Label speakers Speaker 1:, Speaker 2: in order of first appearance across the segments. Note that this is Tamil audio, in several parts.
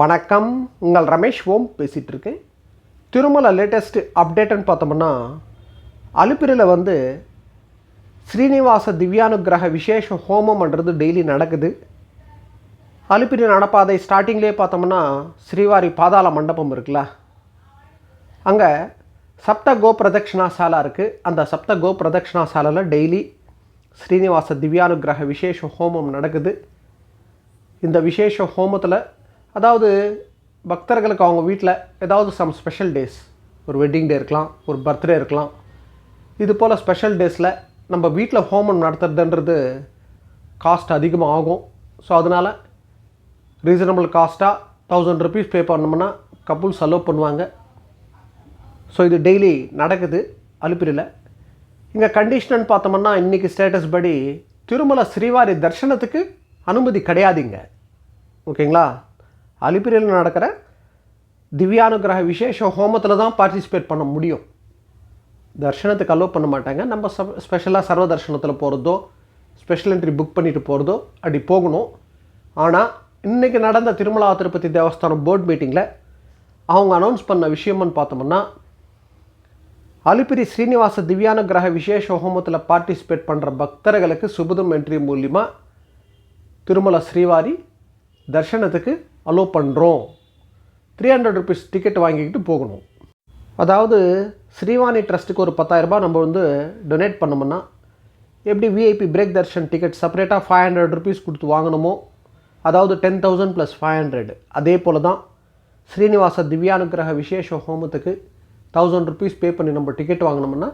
Speaker 1: வணக்கம், உங்கள் ரமேஷ் ஓம் பேசிகிட்டு இருக்கேன். திருமலை லேட்டஸ்ட் அப்டேட்டுன்னு பார்த்தோம்னா, அலிப்பிரியில் ஸ்ரீனிவாச திவ்யானுகிரக விசேஷ ஹோமம்ன்றது டெய்லி நடக்குது. அலிப்பிரி நடப்பாதை ஸ்டார்டிங்லேயே பார்த்தோம்னா ஸ்ரீவாரி பாதாள மண்டபம் இருக்குல்ல, அங்கே சப்த கோ பிரதக்ஷணா சாலா இருக்குது. அந்த சப்த கோ பிரதக்ஷணா சாலையில் டெய்லி ஸ்ரீனிவாச திவ்யானுகிரக விசேஷ ஹோமம் நடக்குது. இந்த விசேஷ ஹோமத்தில் அதாவது பக்தர்களுக்கு அவங்க வீட்டில் ஏதாவது சம் ஸ்பெஷல் டேஸ், ஒரு வெட்டிங் டே இருக்கலாம், ஒரு பர்த்டே இருக்கலாம், இது போல் ஸ்பெஷல் டேஸில் நம்ம வீட்டில் ஹோமம் நடத்துறதுன்றது காஸ்ட் அதிகமாக ஆகும். ஸோ அதனால் ரீசனபிள் காஸ்ட்டாக 1000 rupees பே பண்ணோம்னா கப்புல்ஸ் அலோவ் பண்ணுவாங்க. ஸோ இது டெய்லி நடக்குது அலிப்பிரியில். இங்கே கண்டிஷன் பார்த்தோம்னா இன்றைக்கி ஸ்டேட்டஸ் படி திருமலை ஸ்ரீவாரி தரிசனத்துக்கு அனுமதி கிடையாதுங்க. ஓகேங்களா? அலிப்பிரியில் நடக்கிற திவ்யானுகிரக விசேஷ ஹோமத்தில் தான் பார்ட்டிசிபேட் பண்ண முடியும். தர்ஷனத்துக்கு அலோவ் பண்ண மாட்டாங்க. நம்ம ஸ்பெஷலாக சர்வ தர்ஷனத்தில் போகிறதோ, ஸ்பெஷல் என்ட்ரி புக் பண்ணிட்டு போகிறதோ அப்படி போகணும். ஆனால் இன்றைக்கி நடந்த திருமலா திருப்பதி தேவஸ்தானம் போர்டு மீட்டிங்கில் அவங்க அனௌன்ஸ் பண்ண விஷயம்னு பார்த்தோம்னா, அலிப்பிரி ஸ்ரீனிவாச திவ்யானுகிரக விசேஷ ஹோமத்தில் பார்ட்டிசிபேட் பண்ணுற பக்தர்களுக்கு சுபதம் என்ட்ரி மூலிமா திருமலை ஸ்ரீவாரி தர்ஷனத்துக்கு அலோவ் பண்ணுறோம். 300 rupees டிக்கெட் வாங்கிக்கிட்டு போகணும். அதாவது ஸ்ரீவாணி ட்ரஸ்ட்டுக்கு ஒரு 10,000 ரூபாய் நம்ம டொனேட் பண்ணோம்னா, எப்படி விஐபி பிரேக் தர்ஷன் டிக்கெட் செப்பரேட்டாக 500 rupees கொடுத்து வாங்கணுமோ, அதாவது 10,000 + 500, அதே போல் தான் ஸ்ரீனிவாச திவ்யானுகிரக விசேஷ ஹோமத்துக்கு 1000 rupees பே பண்ணி நம்ம டிக்கெட் வாங்கினோம்னா,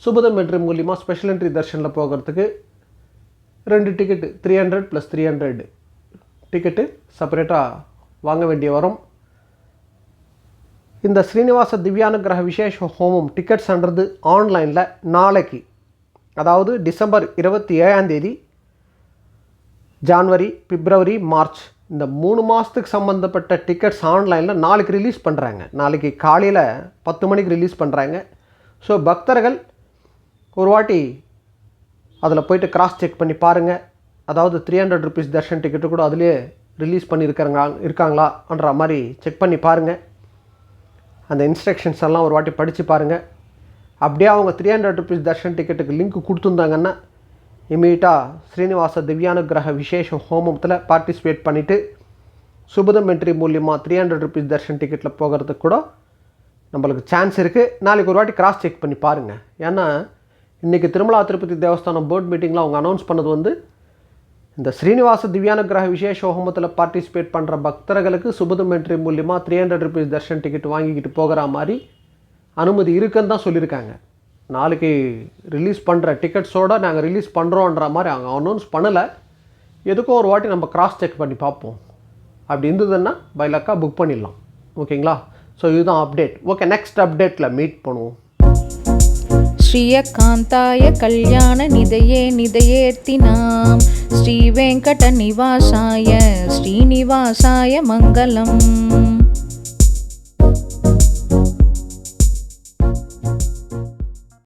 Speaker 1: சுபதம் என்ட்ரி மூலிமா ஸ்பெஷல் என்ட்ரி தர்ஷனில் போகிறதுக்கு 2 டிக்கெட்டு 300 + 300 டிக்கெட்டு செப்பரேட்டாக வாங்க வேண்டிய வரும். இந்த ஸ்ரீனிவாச திவ்யானுகிரக விசேஷ ஹோமம் டிக்கெட்ஸ்ன்றது ஆன்லைனில் நாளைக்கு, அதாவது டிசம்பர் 27 ஜான்வரி, பிப்ரவரி, மார்ச் இந்த 3 மாதத்துக்கு சம்மந்தப்பட்ட டிக்கெட்ஸ் ஆன்லைனில் நாளைக்கு ரிலீஸ் பண்ணுறாங்க. நாளைக்கு காலையில் 10 மணிக்கு ரிலீஸ் பண்ணுறாங்க. ஸோ பக்தர்கள் ஒரு வாட்டி அதில் போய்ட்டு கிராஸ் செக் பண்ணி பாருங்கள். அதாவது 300 rupees தர்ஷன் டிக்கெட்டு கூட அதிலே ரிலீஸ் இருக்காங்களான்ற மாதிரி செக் பண்ணி பாருங்கள். அந்த இன்ஸ்ட்ரக்ஷன்ஸ் எல்லாம் ஒரு வாட்டி படித்து பாருங்கள். அப்படியே அவங்க 300 rupees தர்ஷன் டிக்கெட்டுக்கு லிங்க் கொடுத்துருந்தாங்கன்னா இமீடியட்டாக ஸ்ரீனிவாச திவ்யானுகிரக விசேஷ ஹோமத்தில் பார்ட்டிசிபேட் பண்ணிவிட்டு சுபதம் என்ட்ரி மூலியமாக 300 rupees தர்ஷன் டிக்கெட்டில் போகிறதுக்கு கூட நம்மளுக்கு சான்ஸ் இருக்குது. நாளைக்கு ஒரு வாட்டி கிராஸ் செக் பண்ணி பாருங்கள். ஏன்னா இன்றைக்கி திருமலா திருப்பதி தேவஸ்தானம் போர்ட் மீட்டிங்கில் அவங்க அனௌன்ஸ் பண்ணது இந்த ஸ்ரீனிவாச திவ்யானுகிரக விசேஷ ஹோமத்தில் பார்ட்டிசிபேட் பண்ணுற பக்தர்களுக்கு சுபதம் என்ட்ரி மூலிமா 300 rupees தர்ஷன் டிக்கெட் வாங்கிக்கிட்டு போகிற மாதிரி அனுமதி இருக்குன்னு தான் சொல்லியிருக்காங்க. நாளைக்கு ரிலீஸ் பண்ணுற டிக்கெட்ஸோடு நாங்கள் ரிலீஸ் பண்ணுறோன்ற மாதிரி அவங்க அனௌன்ஸ் பண்ணலை. எதுக்கும் ஒரு வாட்டி நம்ம கிராஸ் செக் பண்ணி பார்ப்போம். அப்படி இருந்ததுன்னா பை லக்காக புக் பண்ணிடலாம். ஓகேங்களா? ஸோ இதுதான் அப்டேட். ஓகே, நெக்ஸ்ட் அப்டேட்டில் மீட் பண்ணுவோம்.
Speaker 2: ஸ்ரீயகாந்தாய கல்யாண நிதையே நிதையேர்த்தினாம் ஸ்ரீ வெங்கட நிவாசாய ஸ்ரீனிவாசாய மங்களம்.